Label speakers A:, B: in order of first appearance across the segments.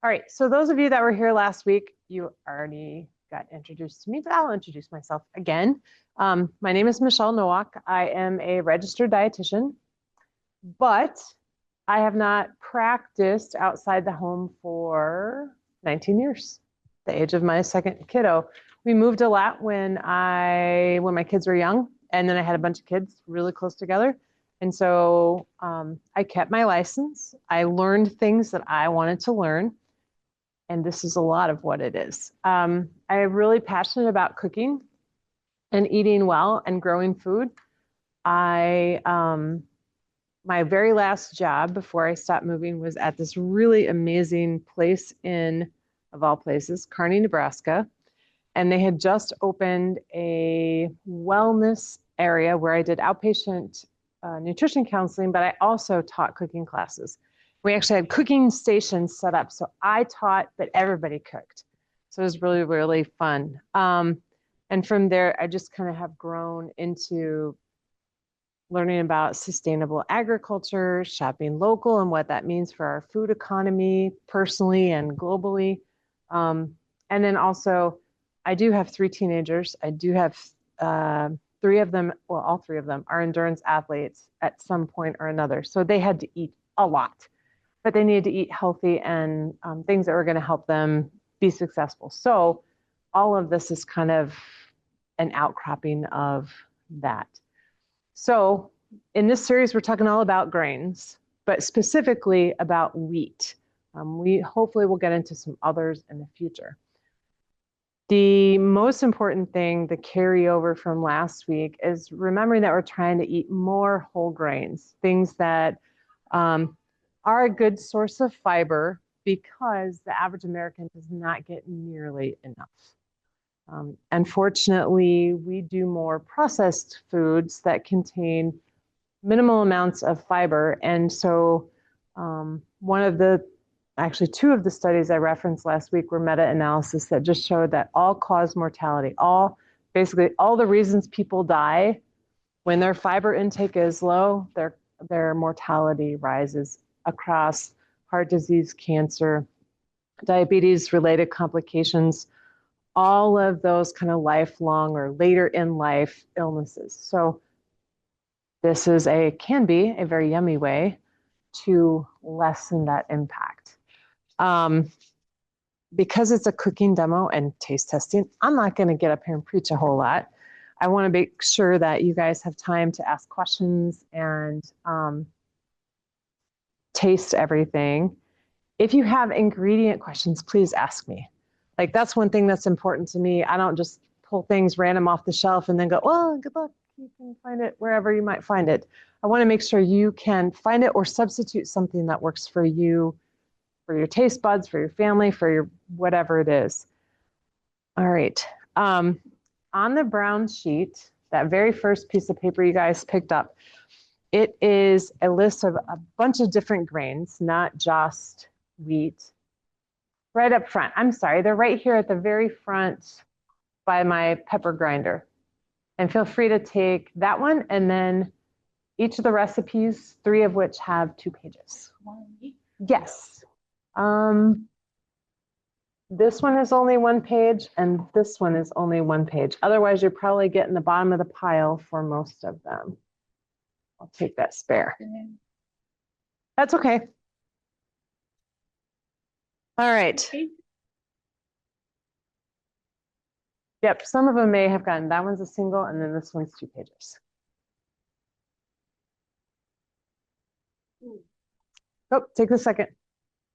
A: All right, so those of you that were here last week, you already got introduced to me, but I'll introduce myself again. My name is Michelle Nowak. I am a registered dietitian, but I have not practiced outside the home for 19 years, the age of my second kiddo. We moved a lot when my kids were young, and then I had a bunch of kids really close together. And so I kept my license. I learned things that I wanted to learn. And this is a lot of what it is. I'm really passionate about cooking and eating well and growing food. My very last job before I stopped moving was at this really amazing place of all places, Kearney, Nebraska. And they had just opened a wellness area where I did outpatient nutrition counseling, but I also taught cooking classes. We actually had cooking stations set up. So I taught, but everybody cooked. So it was really, really fun. And from there, I just kind of have grown into learning about sustainable agriculture, shopping local, and what that means for our food economy, personally and globally. And then also, I do have 3 teenagers. I do have 3 of them, well, all 3 of them are endurance athletes at some point or another. So they had to eat a lot, but they needed to eat healthy and things that were going to help them be successful. So all of this is kind of an outcropping of that. So in this series, we're talking all about grains, but specifically about wheat. We hopefully will get into some others in the future. The most important thing, the carryover from last week, is remembering that we're trying to eat more whole grains, things that are a good source of fiber because the average American does not get nearly enough. Unfortunately, we do more processed foods that contain minimal amounts of fiber. And so actually 2 of the studies I referenced last week were meta-analysis that just showed that all-cause mortality, basically all the reasons people die when their fiber intake is low, their mortality rises across heart disease, cancer, diabetes-related complications, all of those kind of lifelong or later in life illnesses. So this can be a very yummy way to lessen that impact. Because it's a cooking demo and taste testing, I'm not going to get up here and preach a whole lot. I want to make sure that you guys have time to ask questions and taste everything. If you have ingredient questions, please ask me. Like, that's one thing that's important to me. I don't just pull things random off the shelf and then go, well, good luck. You can find it wherever you might find it. I want to make sure you can find it or substitute something that works for you, for your taste buds, for your family, for your whatever it is. All right. On the brown sheet, that very first piece of paper you guys picked up, it is a list of a bunch of different grains, not just wheat. Right up front. I'm sorry, they're right here at the very front by my pepper grinder. And feel free to take that one and then each of the recipes, 3 of which have 2 pages. Yes. This one is only 1 page and this one is only 1 page. Otherwise, you're probably getting the bottom of the pile for most of them. I'll take that spare. That's okay. All right. Yep, some of them may have gotten, that one's a single and then this one's 2 pages. Oh, take a second.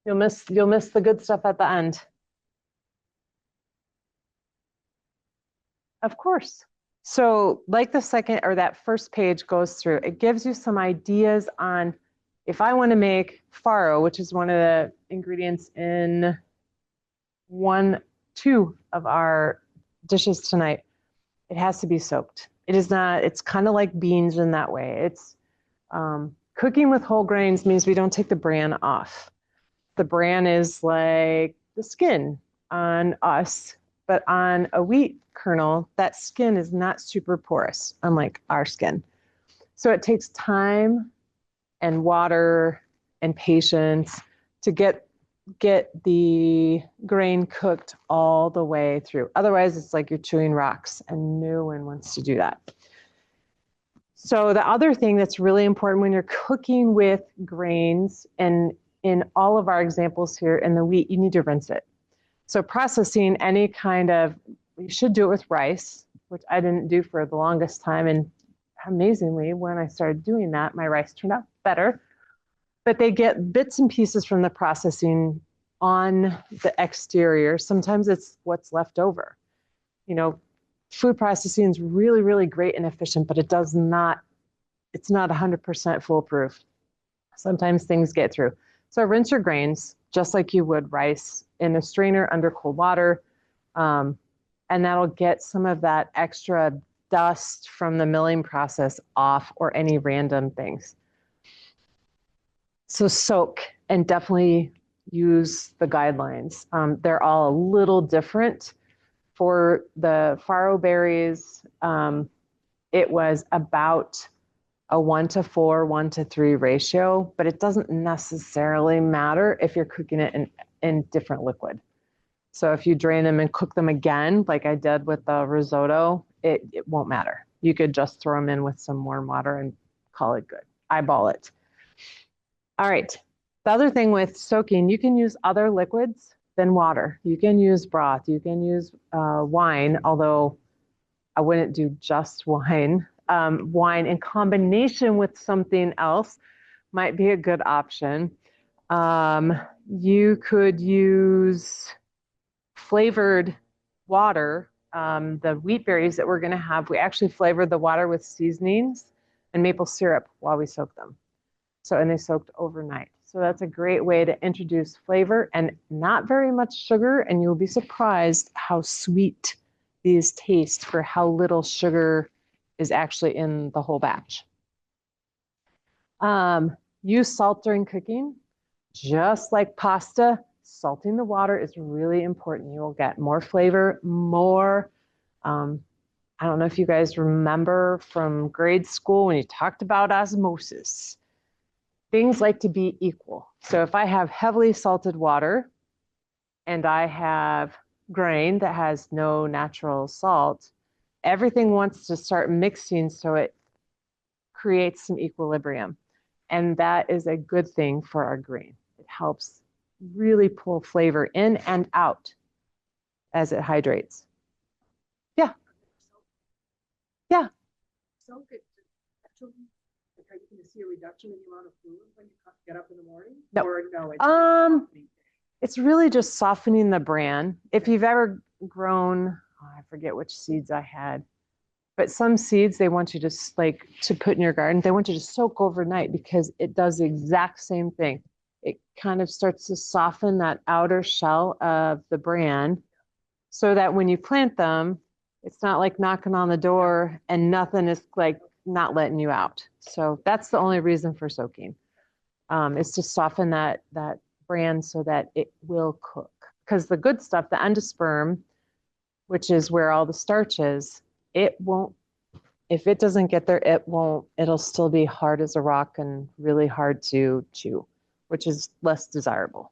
A: You'll miss the good stuff at the end. Of course. So like the second or that first page goes through, it gives you some ideas on if I want to make farro, which is one of the ingredients in 2 of our dishes tonight, it has to be soaked. It is not, it's kind of like beans in that way. It's cooking with whole grains means we don't take the bran off. The bran is like the skin on us, but on a wheat kernel, that skin is not super porous, unlike our skin. So it takes time and water and patience to get get the grain cooked all the way through. Otherwise, it's like you're chewing rocks, and no one wants to do that. So the other thing that's really important when you're cooking with grains, and in all of our examples here in the wheat, you need to rinse it. So processing any kind of, you should do it with rice, which I didn't do for the longest time. And amazingly, when I started doing that, my rice turned out better. But they get bits and pieces from the processing on the exterior. Sometimes it's what's left over. You know, food processing is really, really great and efficient, but it's not 100% foolproof. Sometimes things get through. So rinse your grains just like you would rice in a strainer under cold water. And that'll get some of that extra dust from the milling process off, or any random things. So soak, and definitely use the guidelines. They're all a little different. For the farro berries, it was about a 1-to-4, 1-to-3 ratio, but it doesn't necessarily matter if you're cooking it in different liquid. So if you drain them and cook them again, like I did with the risotto, it won't matter. You could just throw them in with some warm water and call it good. Eyeball it. All right. The other thing with soaking, you can use other liquids than water. You can use broth. You can use wine, although I wouldn't do just wine. Wine in combination with something else might be a good option. You could use flavored water. The wheat berries that we're going to have, we actually flavored the water with seasonings and maple syrup while we soaked them. And they soaked overnight. So that's a great way to introduce flavor and not very much sugar. And you'll be surprised how sweet these taste for how little sugar is actually in the whole batch. Use salt during cooking. Just like pasta, salting the water is really important. You will get more flavor, I don't know if you guys remember from grade school when you talked about osmosis. Things like to be equal. So if I have heavily salted water and I have grain that has no natural salt, everything wants to start mixing so it creates some equilibrium. And that is a good thing for our grain. It helps really pull flavor in and out as it hydrates. Yeah. Yeah.
B: So good. Actually, are you going to see a reduction in the amount of fluid when you get up in the morning?
A: No.
B: Or no,
A: it's really just softening the bran. If you've ever grown, I forget which seeds I had, but some seeds they want you to put in your garden, they want you to soak overnight because it does the exact same thing. It kind of starts to soften that outer shell of the bran so that when you plant them, it's not like knocking on the door and nothing is like not letting you out. So that's the only reason for soaking. Is to soften that bran so that it will cook. Because the good stuff, the endosperm, which is where all the starch is, it won't, if it doesn't get there, it'll still be hard as a rock and really hard to chew, which is less desirable.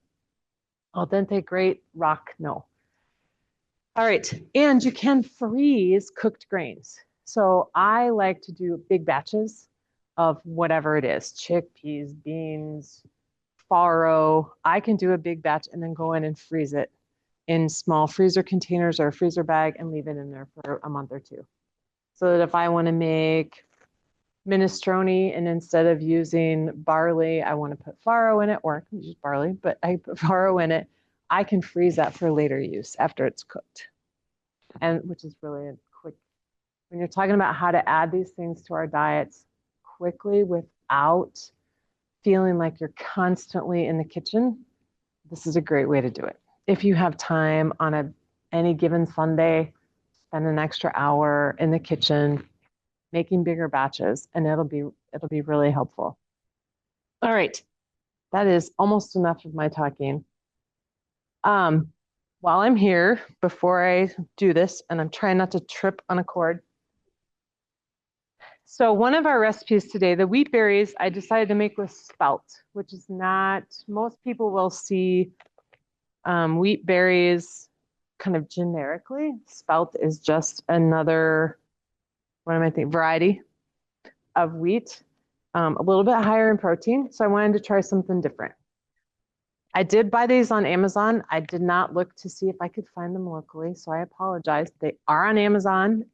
A: Al dente, great. Rock, no. All right, and you can freeze cooked grains. So I like to do big batches of whatever it is, chickpeas, beans, farro. I can do a big batch and then go in and freeze it in small freezer containers or a freezer bag and leave it in there for a month or two. So that if I want to make minestrone and instead of using barley, I want to put farro in it, or I can use barley, but I put farro in it, I can freeze that for later use after it's cooked. And which is really a quick, when you're talking about how to add these things to our diets quickly without feeling like you're constantly in the kitchen, this is a great way to do it. If you have time on any given Sunday, spend an extra hour in the kitchen making bigger batches, and it'll be really helpful. All right, that is almost enough of my talking. While I'm here, before I do this, and I'm trying not to trip on a cord. So one of our recipes today, the wheat berries, I decided to make with spelt, which is not, most people will see Wheat berries, kind of generically, spelt is just another, what am I thinking, variety of wheat, a little bit higher in protein. So I wanted to try something different. I did buy these on Amazon. I did not look to see if I could find them locally, so I apologize. They are on Amazon.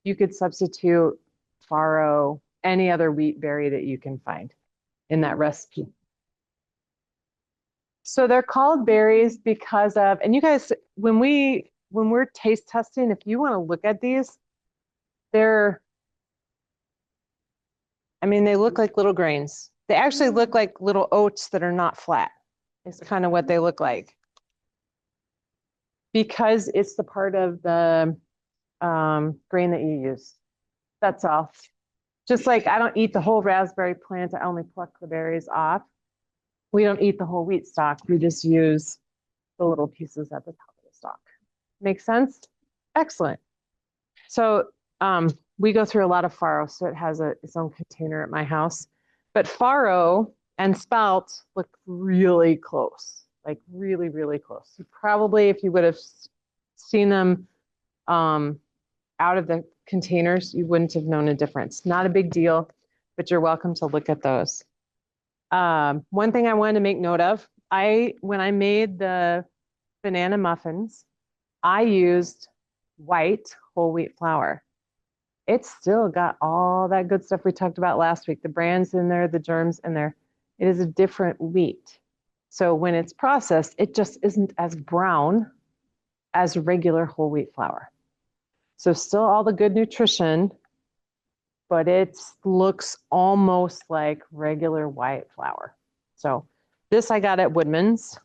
A: You could substitute farro, any other wheat berry that you can find in that recipe. So they're called berries because of, and you guys, when we're taste testing, if you want to look at these, they're, I mean, they look like little grains. They actually look like little oats that are not flat. It's kind of what they look like. Because it's the part of the grain that you use. That's all. Just like I don't eat the whole raspberry plant, I only pluck the berries off. We don't eat the whole wheat stalk. We just use the little pieces at the top of the stalk. Make sense? Excellent. So we go through a lot of farro, so it has its own container at my house. But farro and spelt look really close, like really, really close. You probably, if you would have seen them out of the containers, you wouldn't have known a difference. Not a big deal, but you're welcome to look at those. One thing I wanted to make note of, when I made the banana muffins, I used white whole wheat flour. It's still got all that good stuff we talked about last week. The brands in there, the germs in there. It is a different wheat. So when it's processed, it just isn't as brown as regular whole wheat flour. So still all the good nutrition, but it looks almost like regular white flour. So this I got at Woodman's.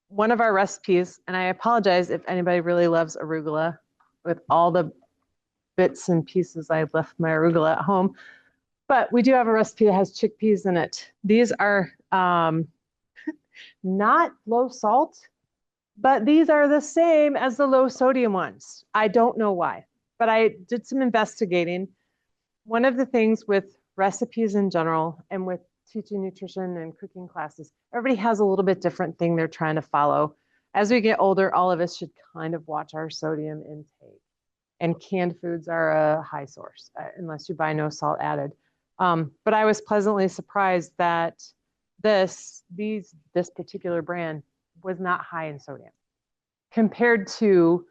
A: One of our recipes, and I apologize if anybody really loves arugula, with all the bits and pieces I left my arugula at home, but we do have a recipe that has chickpeas in it. These are not low salt, but these are the same as the low sodium ones. I don't know why, but I did some investigating. One of the things with recipes in general and with teaching nutrition and cooking classes, everybody has a little bit different thing they're trying to follow. As we get older, all of us should kind of watch our sodium intake. And canned foods are a high source, unless you buy no salt added. But I was pleasantly surprised that this particular brand was not high in sodium compared to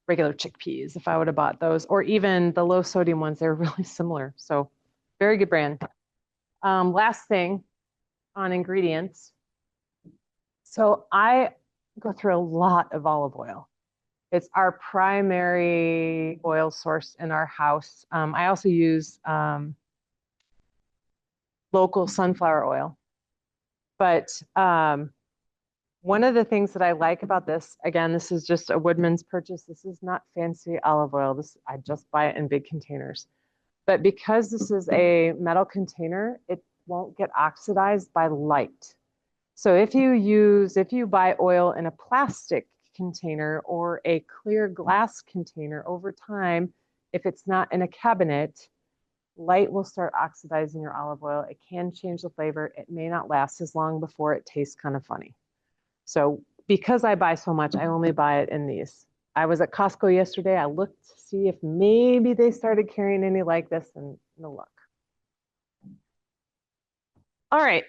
A: regular chickpeas. If I would have bought those, or even the low sodium ones, they're really similar. So very good brand. Last thing on ingredients. So I go through a lot of olive oil. It's our primary oil source in our house. I also use local sunflower oil. But one of the things that I like about this, again, this is just a Woodman's purchase. This is not fancy olive oil. I just buy it in big containers. But because this is a metal container, it won't get oxidized by light. So if you buy oil in a plastic container or a clear glass container, over time, if it's not in a cabinet, light will start oxidizing your olive oil. It can change the flavor. It may not last as long before it tastes kind of funny. So because I buy so much, I only buy it in these. I was at Costco yesterday. I looked to see if maybe they started carrying any like this, and no luck. All right.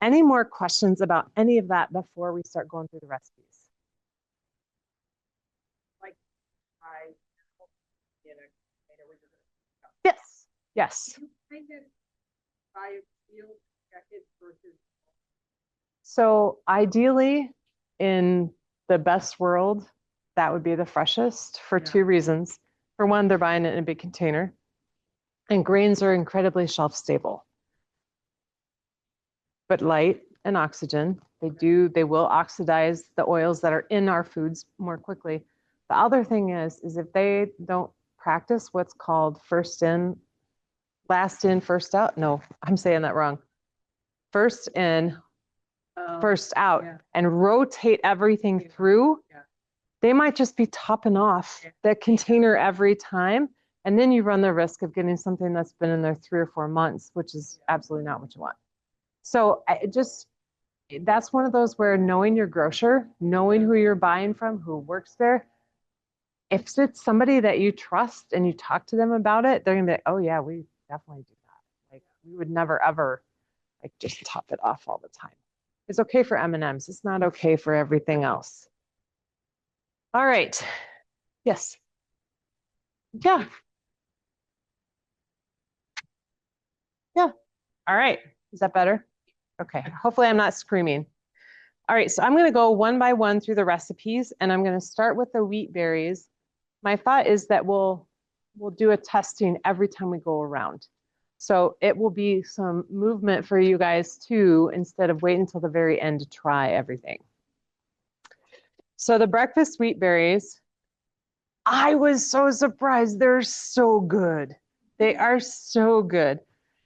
A: Any more questions about any of that before we start going through the recipes?
B: Like I in a container with
A: Yes. Yes.
B: you kind of buy field jacket versus
A: So ideally, in the best world, that would be the freshest for two reasons. For one, they're buying it in a big container, and grains are incredibly shelf stable. But light and oxygen, they will oxidize the oils that are in our foods more quickly. The other thing is if they don't practice what's called first in, last in, first out. No, I'm saying that wrong. First in, first out, and rotate everything through, they might just be topping off the container every time. And then you run the risk of getting something that's been in there 3 or 4 months, which is absolutely not what you want. So that's one of those where knowing your grocer, knowing who you're buying from, who works there, if it's somebody that you trust and you talk to them about it, they're gonna be like, oh yeah, we definitely do that. Like we would never ever like just top it off all the time. It's okay for M&Ms. It's not okay for everything else. All right. Yes. Yeah. Yeah. All right. Is that better? Okay. Hopefully I'm not screaming. All right. So I'm going to go one by one through the recipes and I'm going to start with the wheat berries. My thought is that we'll do a testing every time we go around. So it will be some movement for you guys too, instead of waiting until the very end to try everything. So the breakfast wheat berries, I was so surprised. They're so good. They are so good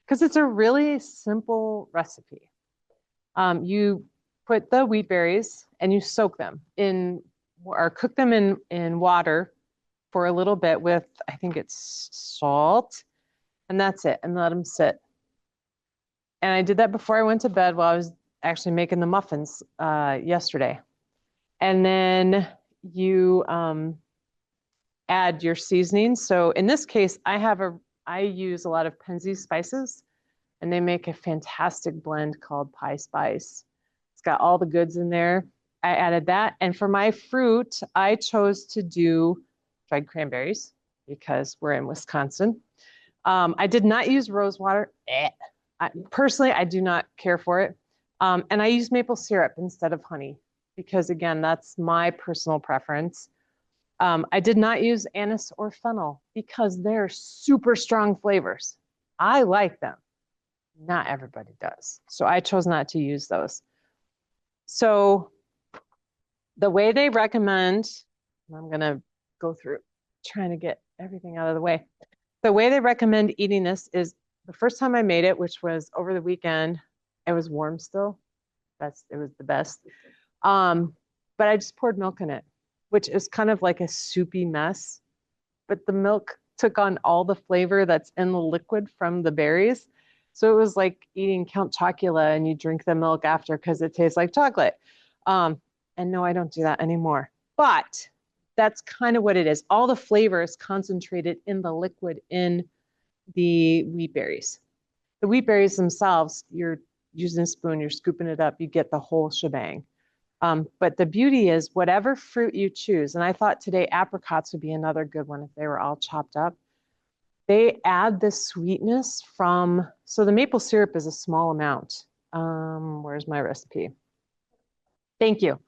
A: because it's a really simple recipe. You put the wheat berries and you soak them in or cook them in water for a little bit with, I think it's salt, and that's it, and let them sit. And I did that before I went to bed while I was actually making the muffins yesterday. And then you add your seasoning. So in this case, I use a lot of Penzeys spices, and they make a fantastic blend called Pie Spice. It's got all the goods in there. I added that. And for my fruit, I chose to do dried cranberries because we're in Wisconsin. I did not use rose water. Personally, I do not care for it. And I use maple syrup instead of honey because, again, that's my personal preference. I did not use anise or fennel because they're super strong flavors. I like them. Not everybody does. So I chose not to use those. So the way they recommend, I'm going to go through trying to get everything out of the way. The way they recommend eating this is the first time I made it, which was over the weekend, it was warm still. It was the best. But I just poured milk in it, which is kind of like a soupy mess. But the milk took on all the flavor that's in the liquid from the berries. So it was like eating Count Chocula and you drink the milk after because it tastes like chocolate. And no, I don't do that anymore. But that's kind of what it is. All the flavor is concentrated in the liquid in the wheat berries. The wheat berries themselves, you're using a spoon, you're scooping it up, you get the whole shebang. But the beauty is whatever fruit you choose, and I thought today apricots would be another good one if they were all chopped up. They add this sweetness from, so the maple syrup is a small amount. Where's my recipe? Thank you.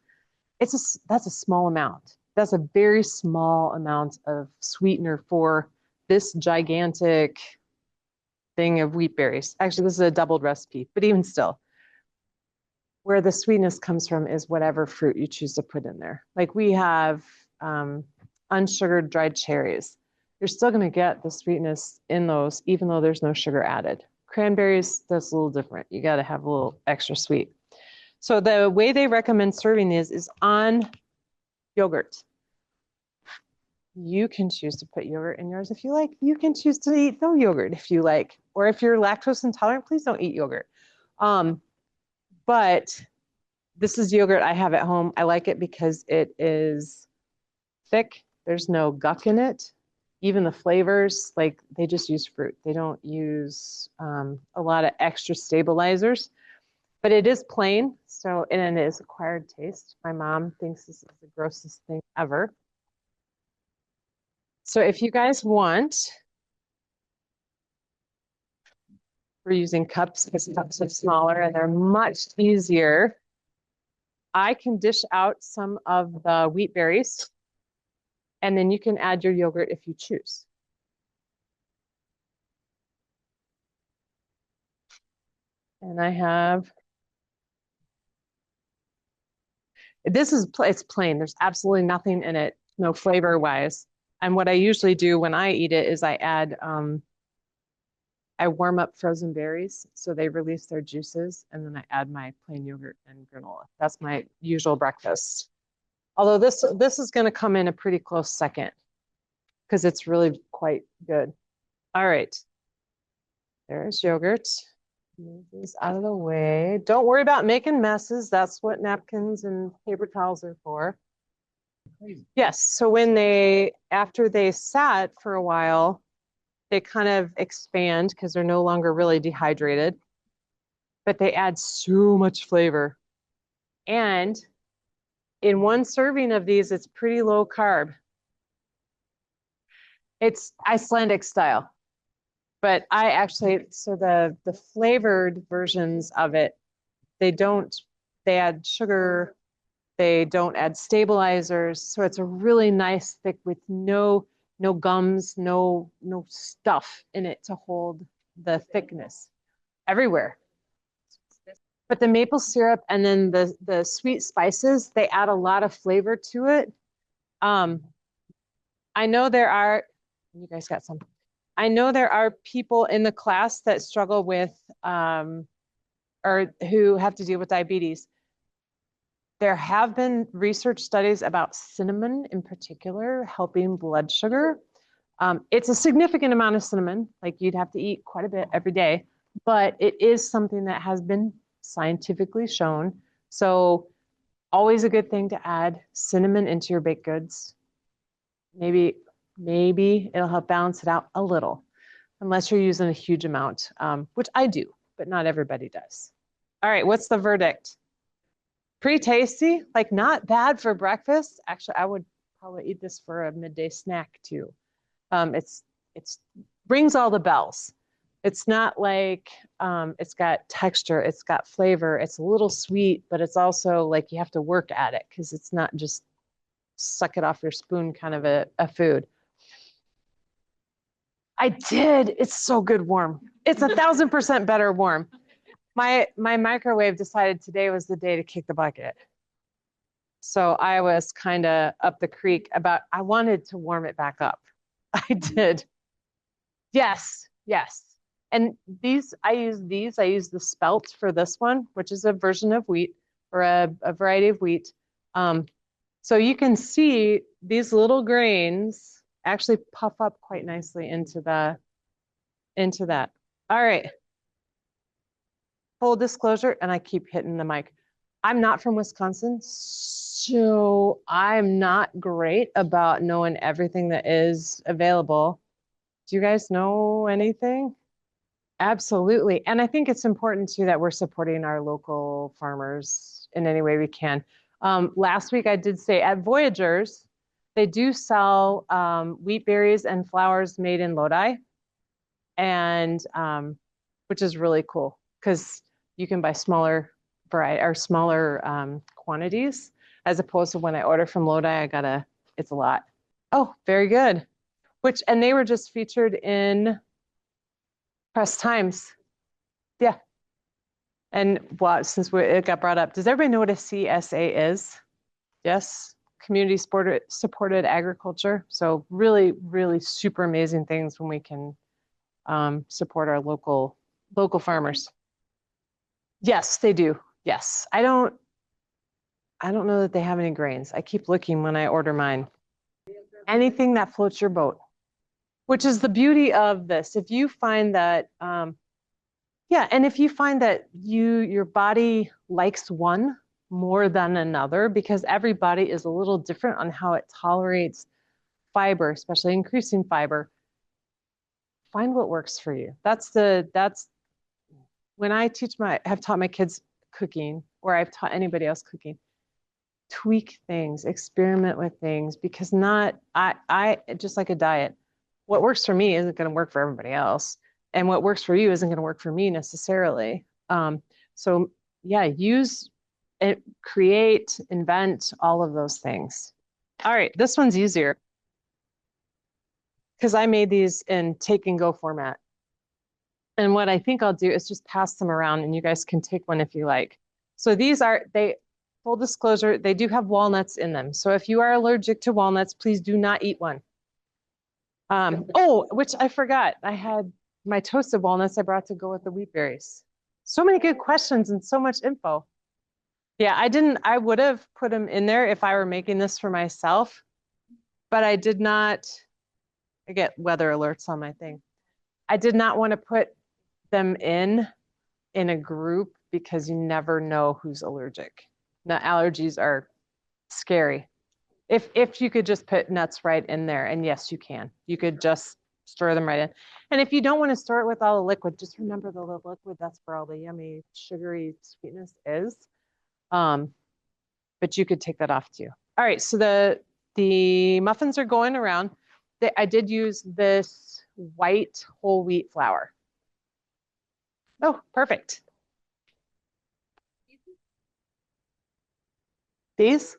A: That's a small amount. That's a very small amount of sweetener for this gigantic thing of wheat berries. Actually, this is a doubled recipe, but even still, where the sweetness comes from is whatever fruit you choose to put in there. Like we have unsugared dried cherries. You're still going to get the sweetness in those, even though there's no sugar added. Cranberries, that's a little different. You got to have a little extra sweet. So the way they recommend serving these is on yogurt. You can choose to put yogurt in yours if you like. You can choose to eat no yogurt if you like. Or if you're lactose intolerant, please don't eat yogurt. But this is yogurt I have at home. I like it because it is thick. There's no guck in it. Even the flavors, like they just use fruit. They don't use a lot of extra stabilizers, but it is plain. So, and it is acquired taste. My mom thinks this is the grossest thing ever. So if you guys want, we're using cups because cups are smaller and they're much easier. I can dish out some of the wheat berries and then you can add your yogurt if you choose. And I have, it's plain. There's absolutely nothing in it, no flavor wise. And what I usually do when I eat it is I warm up frozen berries so they release their juices, and then I add my plain yogurt and granola. That's my usual breakfast. Although this is going to come in a pretty close second because it's really quite good. All right, there's yogurt. Move these out of the way. Don't worry about making messes. That's what napkins and paper towels are for. Yes, so after they sat for a while, they kind of expand because they're no longer really dehydrated, but they add so much flavor. And in one serving of these, it's pretty low carb. It's Icelandic style, but so the flavored versions of it, they don't, they add sugar, they don't add stabilizers. So it's a really nice thick with no gums, no stuff in it to hold the thickness everywhere. But the maple syrup and then the sweet spices, they add a lot of flavor to it. Um, I know you guys got some. I know there are people in the class that struggle with or who have to deal with diabetes. There have been research studies about cinnamon in particular helping blood sugar. It's a significant amount of cinnamon, like you'd have to eat quite a bit every day, but it is something that has been scientifically shown. So always a good thing to add cinnamon into your baked goods. Maybe it'll help balance it out a little, unless you're using a huge amount, which I do, but not everybody does. All right, what's the verdict? Pretty tasty, like not bad for breakfast. Actually, I would probably eat this for a midday snack too. It's rings all the bells. It's not like it's got texture, it's got flavor, it's a little sweet, but it's also like you have to work at it because it's not just suck it off your spoon kind of a food. I did. It's so good warm. It's 1,000% better warm. My microwave decided today was the day to kick the bucket. So I was kind of up the creek I wanted to warm it back up. I did. Yes, yes. And I use the spelt for this one, which is a version of wheat or a variety of wheat. So you can see these little grains actually puff up quite nicely into that. All right. Full disclosure, and I keep hitting the mic. I'm not from Wisconsin, so I'm not great about knowing everything that is available. Do you guys know anything? Absolutely. And I think it's important too that we're supporting our local farmers in any way we can. Last week I did say at Voyagers, they do sell wheat berries and flours made in Lodi, and which is really cool because you can buy smaller variety or smaller quantities as opposed to when I order from Lodi, it's a lot. Oh, very good. And they were just featured in Press Times. Yeah. And since it got brought up, does everybody know what a CSA is? Yes. Community supported agriculture. So really, really super amazing things when we can support our local farmers. Yes, they do. Yes. I don't know that they have any grains. I keep looking when I order mine. Anything that floats your boat, which is the beauty of this. If you find that yeah, and if you find that your body likes one more than another, because every body is a little different on how it tolerates fiber, especially increasing fiber, find what works for you. That's when I have taught my kids cooking, or I've taught anybody else cooking, tweak things, experiment with things, because I just like a diet, what works for me isn't going to work for everybody else. And what works for you isn't going to work for me necessarily. So yeah, use it, create, invent, all of those things. All right, this one's easier because I made these in take and go format. And what I think I'll do is just pass them around and you guys can take one if you like. So full disclosure, they do have walnuts in them. So if you are allergic to walnuts, please do not eat one. Which I forgot. I had my toasted walnuts I brought to go with the wheat berries. So many good questions and so much info. Yeah, I would have put them in there if I were making this for myself, but I did not. I get weather alerts on my thing. I did not want to put them in in a group because you never know who's allergic. The allergies are scary. If you could just put nuts right in there, and yes, you can. You could just stir them right in. And if you don't want to stir it with all the liquid, just remember the liquid, that's where all the yummy sugary sweetness is. But you could take that off too. All right, so the muffins are going around. I did use this white whole wheat flour. Oh, perfect. These?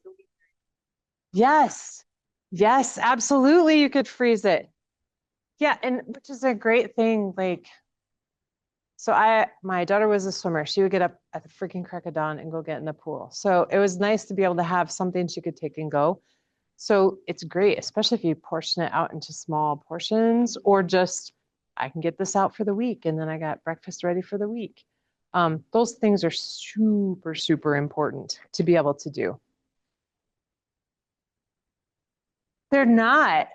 A: Yes. Yes, absolutely. You could freeze it. Yeah, and which is a great thing. Like, so my daughter was a swimmer. She would get up at the freaking crack of dawn and go get in the pool. So it was nice to be able to have something she could take and go. So it's great, especially if you portion it out into small portions, or just I can get this out for the week and then I got breakfast ready for the week. Those things are super, super important to be able to do. They're not.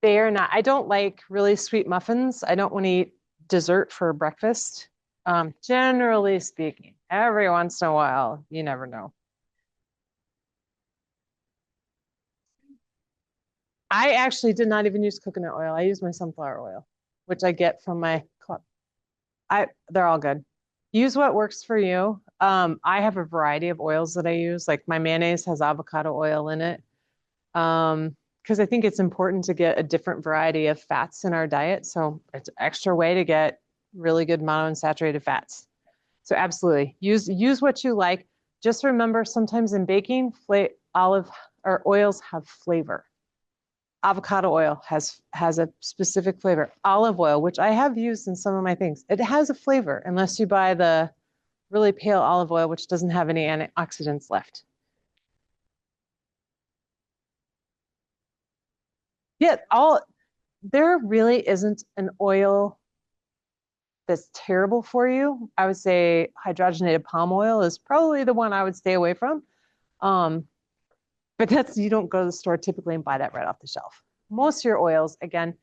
A: They are not. I don't like really sweet muffins. I don't want to eat dessert for breakfast. Generally speaking, every once in a while, you never know. I actually did not even use coconut oil. I use my sunflower oil, which I get from my club. They're all good. Use what works for you. I have a variety of oils that I use. Like my mayonnaise has avocado oil in it. Because I think it's important to get a different variety of fats in our diet. So it's an extra way to get really good monounsaturated fats. So absolutely use what you like. Just remember sometimes in baking, olive or oils have flavor. Avocado oil has a specific flavor. Olive oil, which I have used in some of my things, it has a flavor unless you buy the really pale olive oil, which doesn't have any antioxidants left. Yeah, there really isn't an oil that's terrible for you. I would say hydrogenated palm oil is probably the one I would stay away from. Um, but you don't go to the store typically and buy that right off the shelf. Most of your oils, again,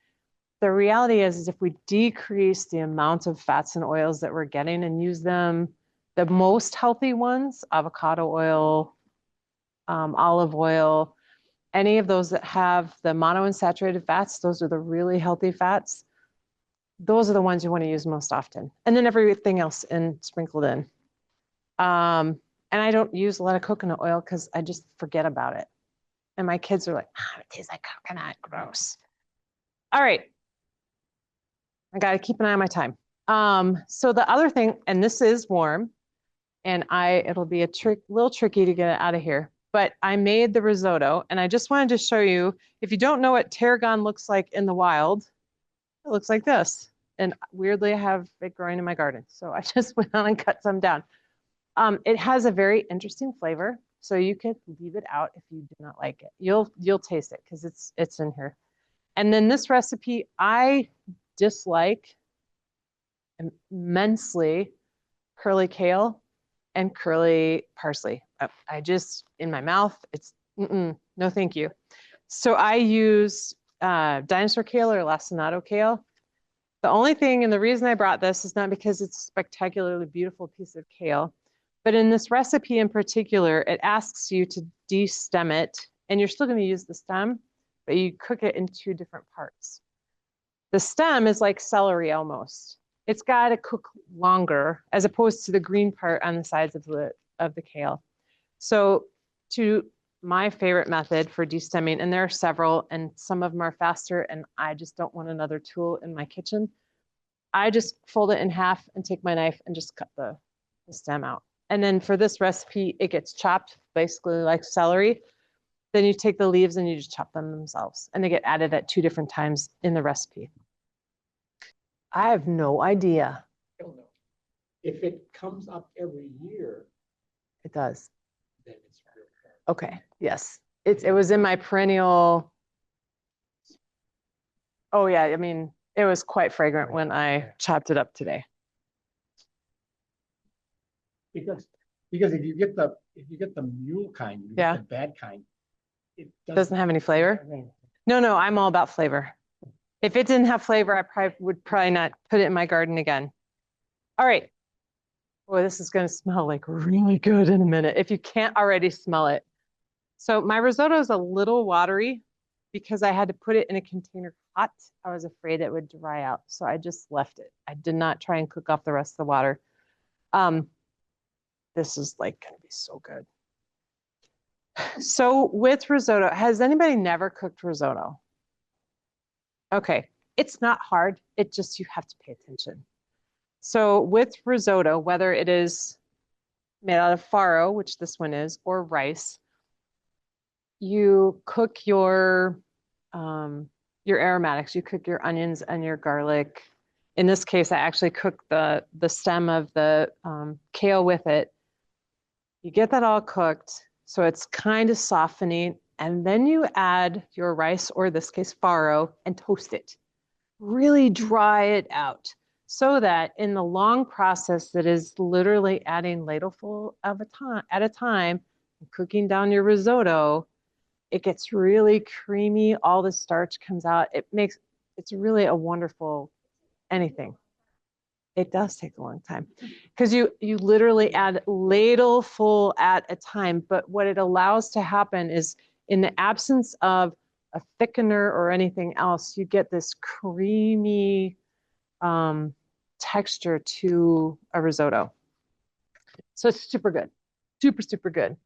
A: the reality is if we decrease the amount of fats and oils that we're getting and use them, the most healthy ones, avocado oil, olive oil, any of those that have the monounsaturated fats, those are the really healthy fats. Those are the ones you want to use most often. And then everything else sprinkled in. And I don't use a lot of coconut oil because I just forget about it. And my kids are like, it tastes like coconut, gross. All right. I got to keep an eye on my time. So the other thing, and this is warm, and it'll be little tricky to get it out of here, but I made the risotto, and I just wanted to show you, if you don't know what tarragon looks like in the wild, it looks like this. And weirdly, I have it growing in my garden. So I just went on and cut some down. It has a very interesting flavor. So you could leave it out if you do not like it. You'll taste it because it's in here. And then this recipe, I dislike immensely curly kale and curly parsley. I just, in my mouth, it's no thank you. So I use dinosaur kale or lacinato kale. The only thing, and the reason I brought this is not because it's a spectacularly beautiful piece of kale, but in this recipe in particular, it asks you to de-stem it, and you're still going to use the stem, but you cook it in two different parts. The stem is like celery almost. It's got to cook longer as opposed to the green part on the sides of the kale. So to my favorite method for de-stemming, and there are several, and some of them are faster, and I just don't want another tool in my kitchen. I just fold it in half and take my knife and just cut the stem out. And then for this recipe, it gets chopped basically like celery. Then you take the leaves and you just chop them themselves, and they get added at two different times in the recipe. I have no idea.
C: I don't know. If it comes up every year,
A: It does.
C: then it's real.
A: Okay. Yes. It was in my perennial. Oh yeah. I mean, it was quite fragrant when I chopped it up today.
C: Because if you get the mule kind, you
A: Yeah.
C: get the bad kind, it
A: Doesn't have any flavor. No, I'm all about flavor. If it didn't have flavor, I would probably not put it in my garden again. All right. Boy, this is going to smell like really good in a minute if you can't already smell it. So my risotto is a little watery because I had to put it in a container hot. I was afraid it would dry out, so I just left it. I did not try and cook off the rest of the water. Um, this is like going to be so good. So with risotto, has anybody never cooked risotto? Okay, it's not hard. It just you have to pay attention. So with risotto, whether it is made out of farro, which this one is, or rice, you cook your aromatics. You cook your onions and your garlic. In this case, I actually cook the stem of the kale with it. You get that all cooked, so it's kind of softening, and then you add your rice, or this case farro, and toast it. Really dry it out so that in the long process that is literally adding ladleful of a time at a time, cooking down your risotto, it gets really creamy. All the starch comes out. It's really a wonderful anything. It does take a long time because you literally add ladleful at a time. But what it allows to happen is in the absence of a thickener or anything else, you get this creamy texture to a risotto. So it's super good, super, super good.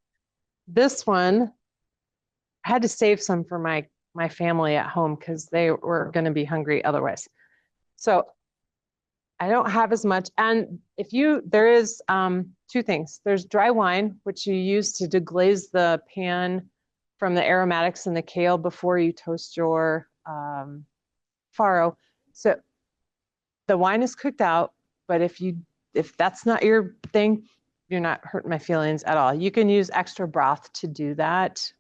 A: This one, I had to save some for my family at home because they were going to be hungry otherwise. So I don't have as much. And there is two things. There's dry wine, which you use to deglaze the pan from the aromatics and the kale before you toast your farro. So the wine is cooked out, but if that's not your thing, you're not hurting my feelings at all. You can use extra broth to do that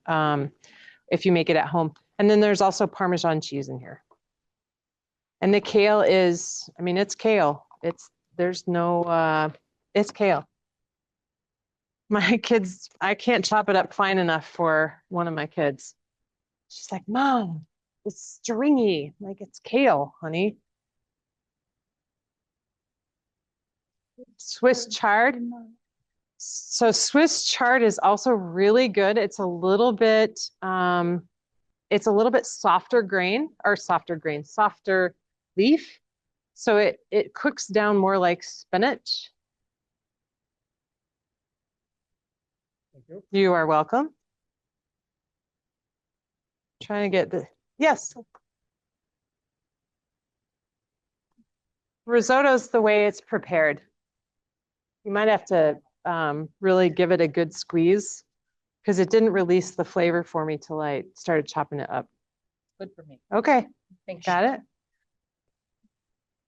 A: if you make it at home. And then there's also Parmesan cheese in here. And the kale is, I mean, it's kale. It's kale. My kids, I can't chop it up fine enough for one of my kids. She's like, Mom, it's stringy. I'm like, it's kale, honey. Swiss chard. So Swiss chard is also really good. It's a little bit softer leaf. So it cooks down more like spinach.
C: Thank you.
A: You are welcome. Trying to get yes. Risotto's the way it's prepared. You might have to really give it a good squeeze because it didn't release the flavor for me till I started chopping it up.
D: Good for me.
A: Okay,
D: Thanks.
A: got it.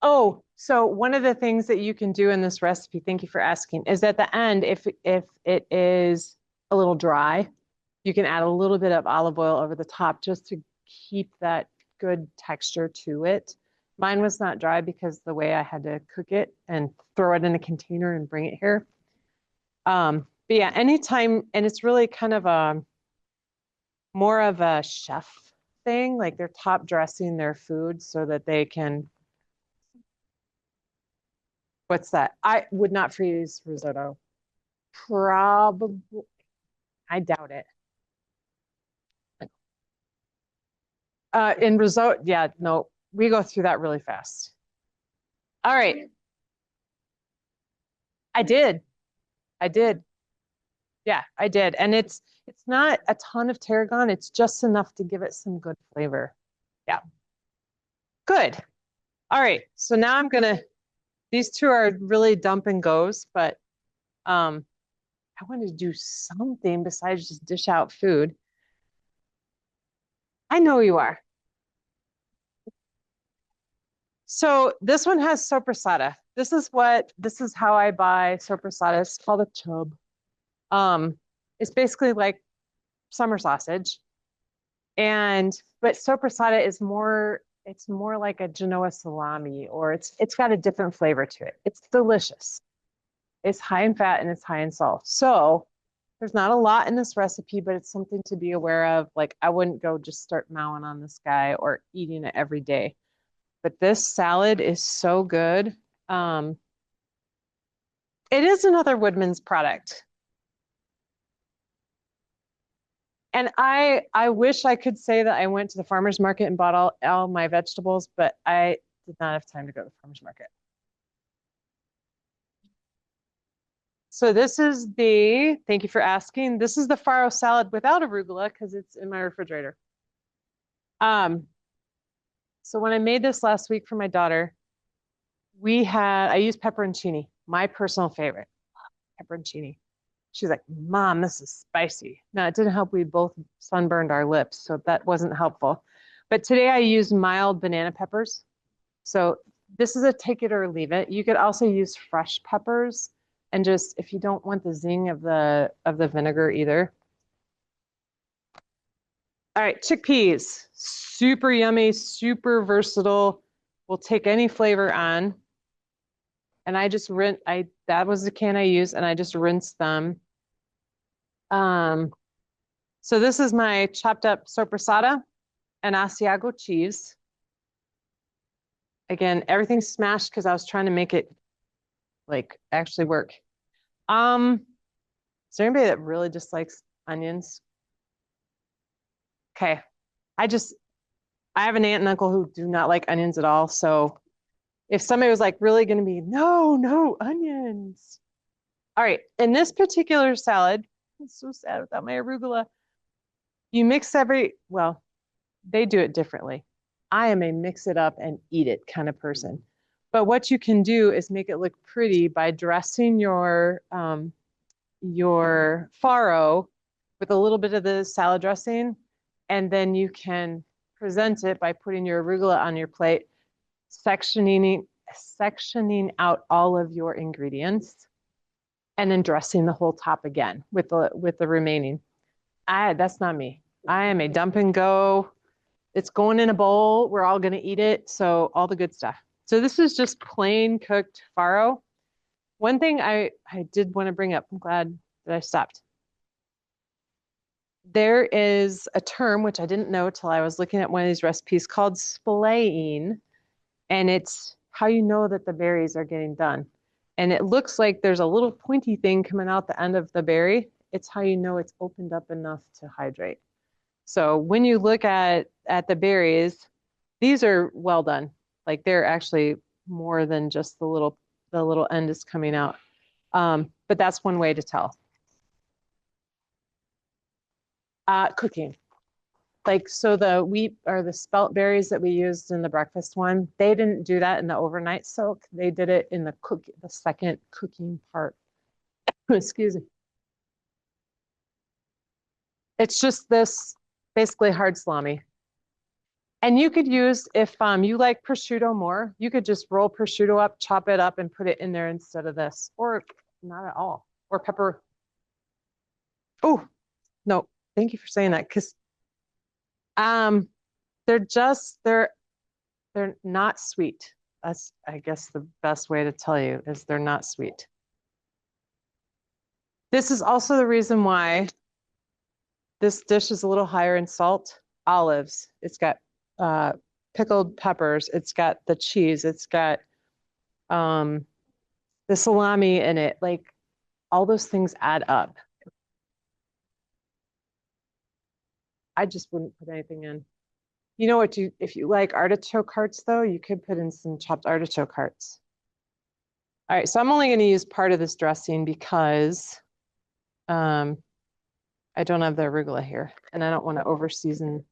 A: Oh, so one of the things that you can do in this recipe, thank you for asking, is at the end, if it is a little dry, you can add a little bit of olive oil over the top just to keep that good texture to it. Mine was not dry because the way I had to cook it and throw it in a container and bring it here. But yeah, anytime, and it's really kind of more of a chef thing, like they're top dressing their food so that they can. What's that? I would not freeze risotto. Probably, I doubt it. In risotto, yeah, no, we go through that really fast. All right. I did. I did. Yeah, I did. And it's not a ton of tarragon. It's just enough to give it some good flavor. Yeah. Good. All right. So now these two are really dump and goes, but I wanted to do something besides just dish out food. I know you are. So this one has sopressata. This is how I buy sopressata. It's called a chub. It's basically like summer sausage. But sopressata is it's more like a Genoa salami, or it's got a different flavor to it. It's delicious. It's high in fat and it's high in salt. So there's not a lot in this recipe, but it's something to be aware of. Like I wouldn't go just start mowing on this guy or eating it every day. But this salad is so good. It is another Woodman's product. And I wish I could say that I went to the farmer's market and bought all my vegetables, but I did not have time to go to the farmer's market. So this is thank you for asking. This is the farro salad without arugula because it's in my refrigerator. So when I made this last week for my daughter, I used pepperoncini, my personal favorite, pepperoncini. She's like, Mom, this is spicy. Now, it didn't help. We both sunburned our lips, so that wasn't helpful. But today I used mild banana peppers. So this is a take it or leave it. You could also use fresh peppers and just, if you don't want the zing of the vinegar either. All right, chickpeas, super yummy, super versatile. Will take any flavor on. And I just that was the can I used, and I just rinsed them. So this is my chopped up sopressata and Asiago cheese. Again, everything's smashed because I was trying to make it like actually work. Is there anybody that really dislikes onions? Okay. I have an aunt and uncle who do not like onions at all. So if somebody was like really going to be, no onions. All right. In this particular salad, it's so sad without my arugula. You mix well, they do it differently. I am a mix it up and eat it kind of person. But what you can do is make it look pretty by dressing your farro with a little bit of the salad dressing, and then you can present it by putting your arugula on your plate, sectioning out all of your ingredients, and then dressing the whole top again with the remaining. That's not me. I am a dump and go. It's going in a bowl. We're all going to eat it. So all the good stuff. So this is just plain cooked farro. One thing I did want to bring up, I'm glad that I stopped. There is a term, which I didn't know till I was looking at one of these recipes, called splaying. And it's how you know that the berries are getting done. And it looks like there's a little pointy thing coming out the end of the berry. It's how you know it's opened up enough to hydrate. So when you look at the berries, these are well done. Like they're actually more than just the little end is coming out. But that's one way to tell. Cooking. Like, so the wheat or the spelt berries that we used in the breakfast one, they didn't do that in the overnight soak. They did it in the second cooking part. Excuse me. It's just this basically hard salami. And you could use, if you like prosciutto more, you could just roll prosciutto up, chop it up, and put it in there instead of this, or not at all, or pepper. Oh, no, thank you for saying that, because they're not sweet. That's, I guess, the best way to tell you is they're not sweet. This is also the reason why this dish is a little higher in salt. Olives. It's got pickled peppers. It's got the cheese. It's got the salami in it. Like all those things add up. I just wouldn't put anything in. You know what? If you like artichoke hearts, though, you could put in some chopped artichoke hearts. All right, so I'm only going to use part of this dressing because I don't have the arugula here, and I don't want to over season.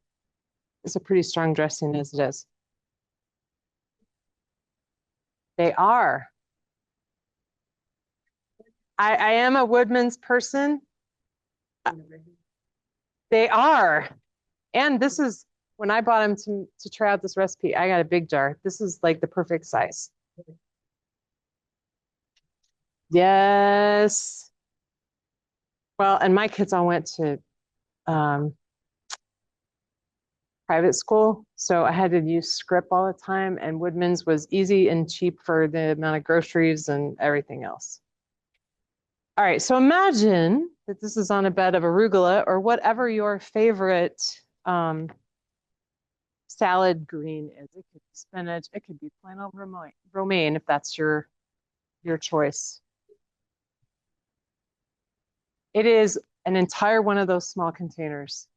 A: It's a pretty strong dressing as it is. They are. I am a Woodman's person. They are. And this is, when I bought them to try out this recipe, I got a big jar. This is like the perfect size. Yes. Well, and my kids all went to private school, so I had to use script all the time, and Woodman's was easy and cheap for the amount of groceries and everything else. All right, so imagine that this is on a bed of arugula or whatever your favorite salad green is. It could be spinach, it could be plain old romaine if that's your choice. It is an entire one of those small containers.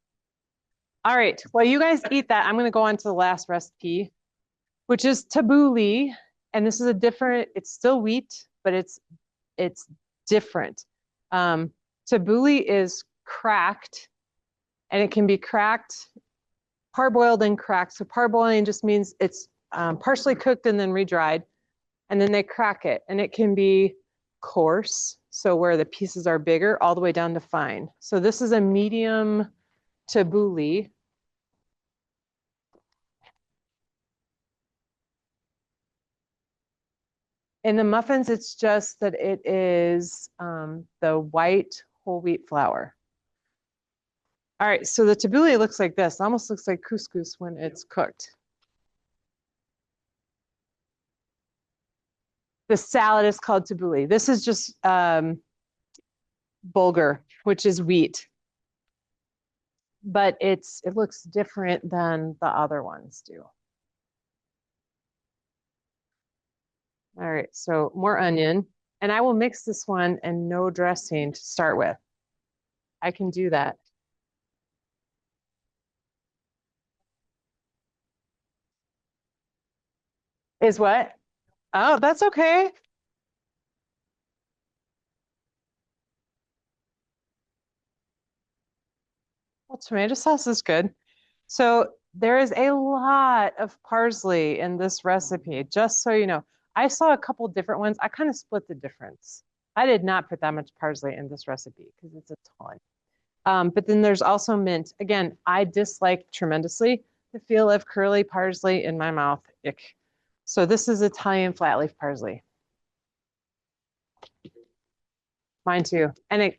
A: All right, while you guys eat that, I'm gonna go on to the last recipe, which is tabbouleh. And this is a different, it's still wheat, but it's different. Tabbouleh is cracked, and it can be cracked, parboiled and cracked. So parboiling just means it's partially cooked and then re-dried, and then they crack it, and it can be coarse, so where the pieces are bigger, all the way down to fine. So this is a medium tabbouleh. In the muffins, it's just that it is the white whole wheat flour. All right, so the tabbouleh looks like this. It almost looks like couscous when it's cooked. The salad is called tabbouleh. This is just bulgur, which is wheat. But it looks different than the other ones do. All right, so more onion. And I will mix this one and no dressing to start with. I can do that. Is what? Oh, that's okay. Well, tomato sauce is good. So there is a lot of parsley in this recipe, just so you know. I saw a couple different ones. I kind of split the difference. I did not put that much parsley in this recipe because it's a ton. But then there's also mint. Again, I dislike tremendously the feel of curly parsley in my mouth. Ick. So this is Italian flat leaf parsley. Mine too. And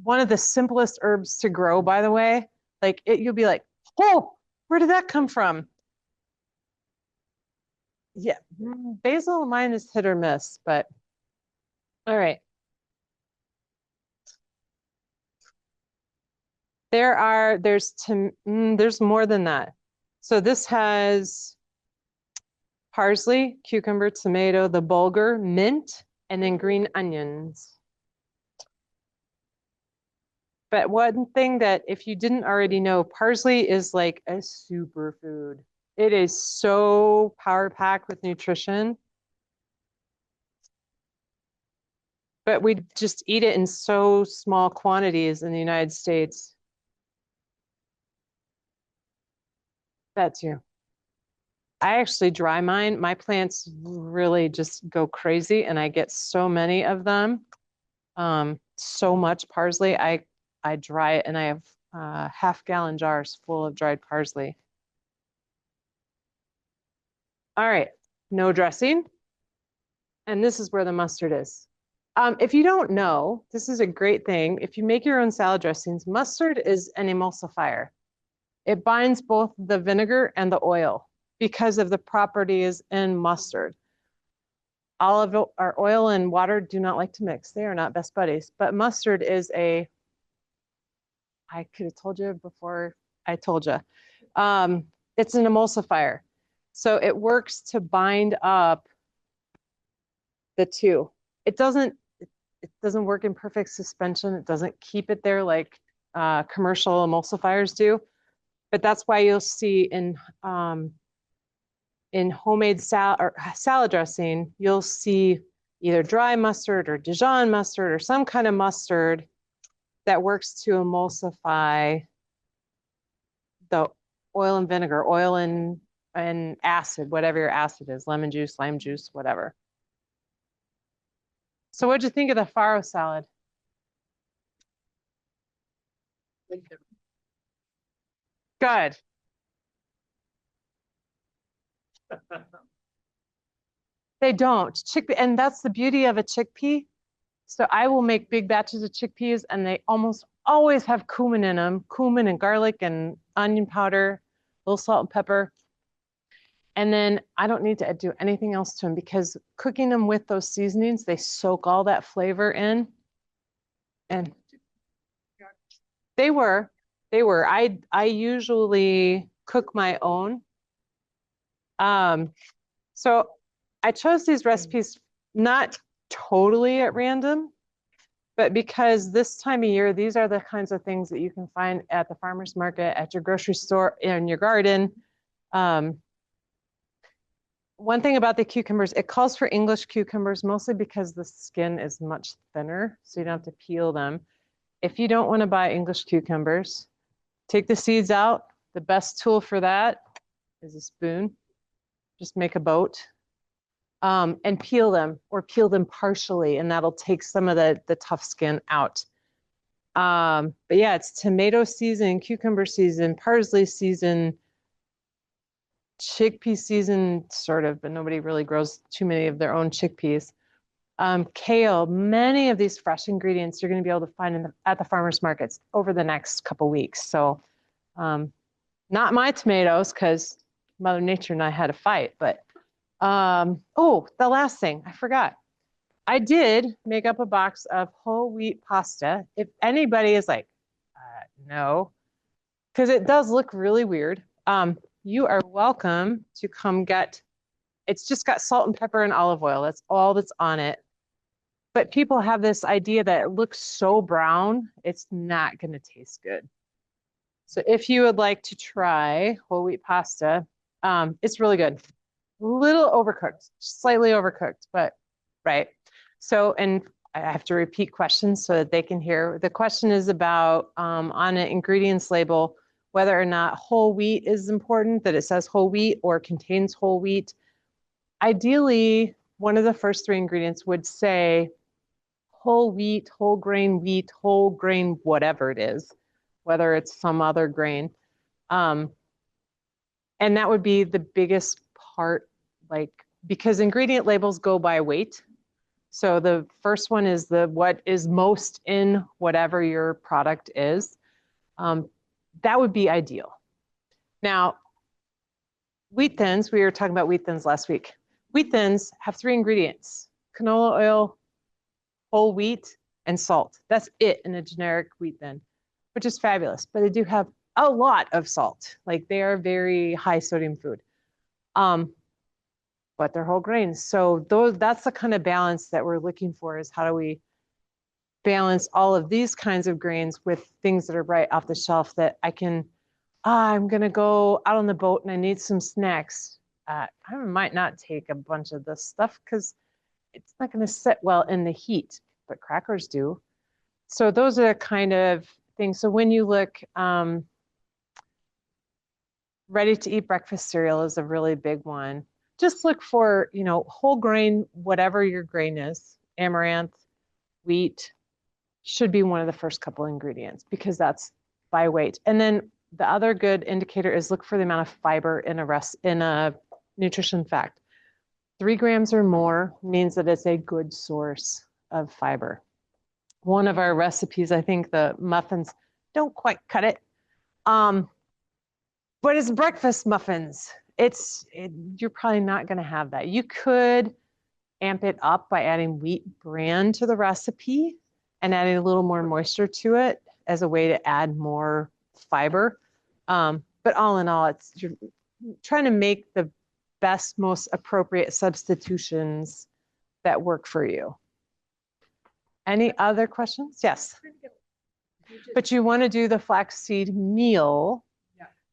A: one of the simplest herbs to grow, by the way. Like you'll be like, oh, where did that come from? Yeah, basil mine is hit or miss, but all right. There's more than that. So this has parsley, cucumber, tomato, the bulgur, mint, and then green onions. But one thing that if you didn't already know, parsley is like a superfood. It is so power packed with nutrition. But we just eat it in so small quantities in the United States. That too. I actually dry mine. My plants really just go crazy, and I get so many of them. So much parsley. I dry it, and I have half-gallon jars full of dried parsley. All right, no dressing. And this is where the mustard is. If you don't know, this is a great thing. If you make your own salad dressings, mustard is an emulsifier. It binds both the vinegar and the oil because of the properties in mustard. Olive or oil and water do not like to mix. They are not best buddies. But mustard is I could have told you before I told you. It's an emulsifier. So it works to bind up the two. It doesn't work in perfect suspension. It doesn't keep it there like commercial emulsifiers do. But that's why you'll see in homemade salad dressing, you'll see either dry mustard or Dijon mustard or some kind of mustard that works to emulsify the oil and vinegar, oil and acid, whatever your acid is, lemon juice, lime juice, whatever. So what'd you think of the farro salad? Good. They don't. Chickpea, and that's the beauty of a chickpea. So I will make big batches of chickpeas, and they almost always have cumin in them, cumin and garlic and onion powder, a little salt and pepper. And then I don't need to do anything else to them because cooking them with those seasonings, they soak all that flavor in. And they were. I usually cook my own. So I chose these recipes not totally at random, But because this time of year, these are the kinds of things that you can find at the farmer's market, at your grocery store, in your garden. One thing about the cucumbers, it calls for English cucumbers mostly because the skin is much thinner, so you don't have to peel them. If you don't want to buy English cucumbers, take the seeds out. The best tool for that is a spoon. Just make a boat. And peel them, or peel them partially, and that'll take some of the tough skin out. But yeah, it's tomato season, cucumber season, parsley season, chickpea season, sort of, but nobody really grows too many of their own chickpeas. Kale, many of these fresh ingredients you're going to be able to find at the farmers markets over the next couple weeks. So not my tomatoes, because Mother Nature and I had a fight, but oh, the last thing I forgot. I did make up a box of whole wheat pasta. If anybody is like, no, because it does look really weird. You are welcome to come get, it's just got salt and pepper and olive oil. That's all that's on it. But people have this idea that it looks so brown, it's not going to taste good. So if you would like to try whole wheat pasta, it's really good. Little overcooked, slightly overcooked, but right. So, and I have to repeat questions so that they can hear. The question is about on an ingredients label, whether or not whole wheat is important, that it says whole wheat or contains whole wheat. Ideally, one of the first three ingredients would say whole wheat, whole grain, whatever it is, whether it's some other grain. And that would be the biggest part, like, because ingredient labels go by weight. So the first one is what is most in whatever your product is. That would be ideal. Now, wheat thins, we were talking about wheat thins last week. Wheat thins have three ingredients: canola oil, whole wheat, and salt. That's it in a generic wheat thin, which is fabulous. But they do have a lot of salt. Like, they are very high sodium food. But they're whole grains. So that's the kind of balance that we're looking for, is how do we balance all of these kinds of grains with things that are right off the shelf that I can, I'm going to go out on the boat and I need some snacks. I might not take a bunch of this stuff because it's not going to sit well in the heat, but crackers do. So those are the kind of things. So when you look, ready to eat breakfast cereal is a really big one. Just look for, whole grain, whatever your grain is, amaranth, wheat, should be one of the first couple ingredients because that's by weight. And then the other good indicator is look for the amount of fiber in a nutrition fact. 3 grams or more means that it's a good source of fiber. One of our recipes, I think the muffins don't quite cut it, but it's breakfast muffins. You're probably not going to have that. You could amp it up by adding wheat bran to the recipe and adding a little more moisture to it as a way to add more fiber. But all in all, you're trying to make the best, most appropriate substitutions that work for you. Any other questions? Yes. But you want to do the flaxseed meal,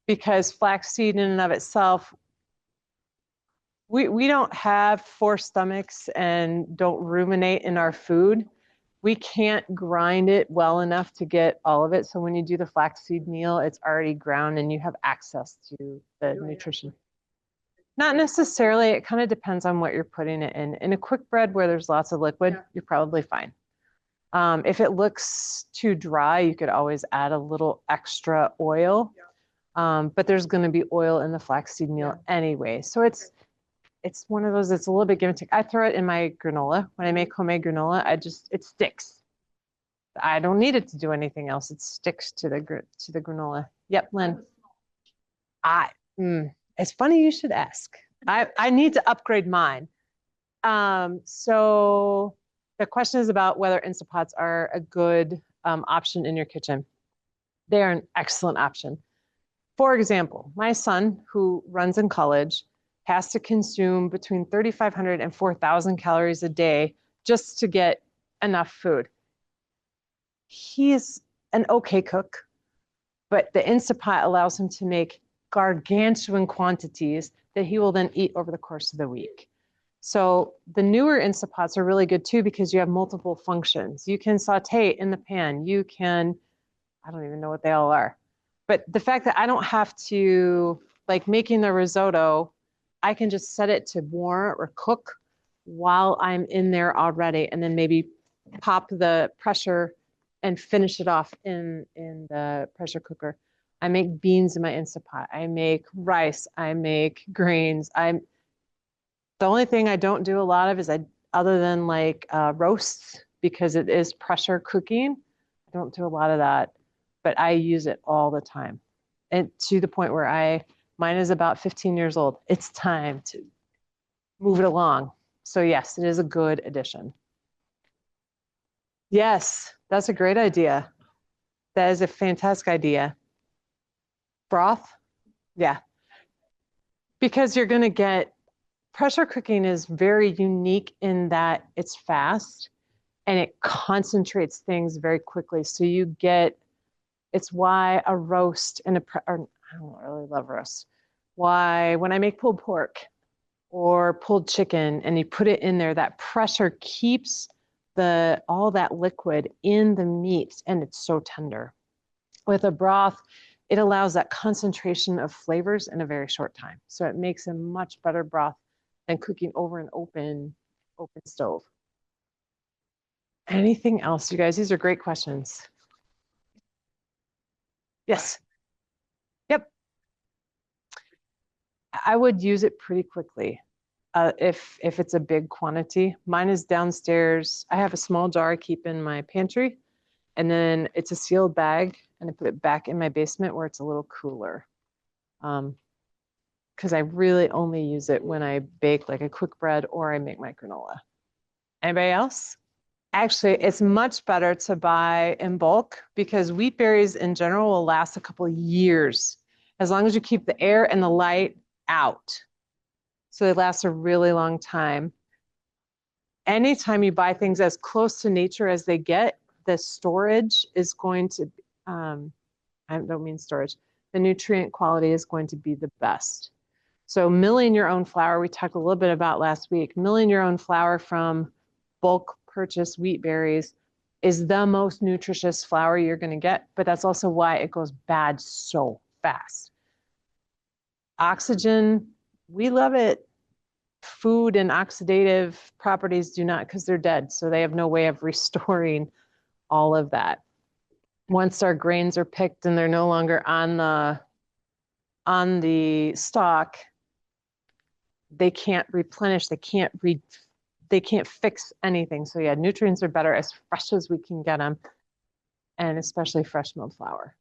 A: because flaxseed in and of itself, we don't have 4 stomachs and don't ruminate in our food. We can't grind it well enough to get all of it. So when you do the flaxseed meal, it's already ground and you have access to the nutrition. Not necessarily. It kind of depends on what you're putting it in. In a quick bread where there's lots of liquid, you're probably fine. If it looks too dry, you could always add a little extra oil. But there's going to be oil in the flaxseed meal anyway. So it's one of those, it's a little bit give and take. I throw it in my granola. When I make homemade granola, it sticks. I don't need it to do anything else. It sticks to the granola. Yep, Lynn. It's funny you should ask. I need to upgrade mine. So the question is about whether Instant Pots are a good option in your kitchen. They are an excellent option. For example, my son, who runs in college, has to consume between 3,500 and 4,000 calories a day just to get enough food. He's an okay cook, but the Instapot allows him to make gargantuan quantities that he will then eat over the course of the week. So the newer Instapots are really good too because you have multiple functions. You can saute in the pan. You can, I don't even know what they all are. But the fact that I don't have to, like making the risotto, I can just set it to warm or cook while I'm in there already, and then maybe pop the pressure and finish it off in the pressure cooker. I make beans in my Instapot. I make rice. I make grains. The only thing I don't do a lot of is other than like roasts, because it is pressure cooking. I don't do a lot of that, but I use it all the time. And to the point where mine is about 15 years old. It's time to move it along. So yes, it is a good addition. Yes, that's a great idea. That is a fantastic idea. Broth? Yeah. Because you're going to get pressure cooking is very unique in that it's fast and it concentrates things very quickly. So it's why a roast and I don't really love roast. Why when I make pulled pork or pulled chicken and you put it in there, that pressure keeps all that liquid in the meat and it's so tender. With a broth, it allows that concentration of flavors in a very short time. So it makes a much better broth than cooking over an open stove. Anything else, you guys? These are great questions. Yes. Yep. I would use it pretty quickly. If it's a big quantity. Mine is downstairs. I have a small jar I keep in my pantry, and then it's a sealed bag, and I put it back in my basement where it's a little cooler. Because I really only use it when I bake like a quick bread or I make my granola. Anybody else? Actually, it's much better to buy in bulk because wheat berries in general will last a couple of years as long as you keep the air and the light out. So they last a really long time. Anytime you buy things as close to nature as they get, the storage is going to, I don't mean storage, the nutrient quality is going to be the best. So milling your own flour, we talked a little bit about last week, milling your own flour from bulk purchase wheat berries is the most nutritious flour you're going to get, but that's also why it goes bad so fast. Oxygen, we love it. Food and oxidative properties do not, because they're dead. So they have no way of restoring all of that. Once our grains are picked and they're no longer on the stalk, they can't replenish, they can't fix anything. So yeah, nutrients are better as fresh as we can get them, and especially fresh milled flour.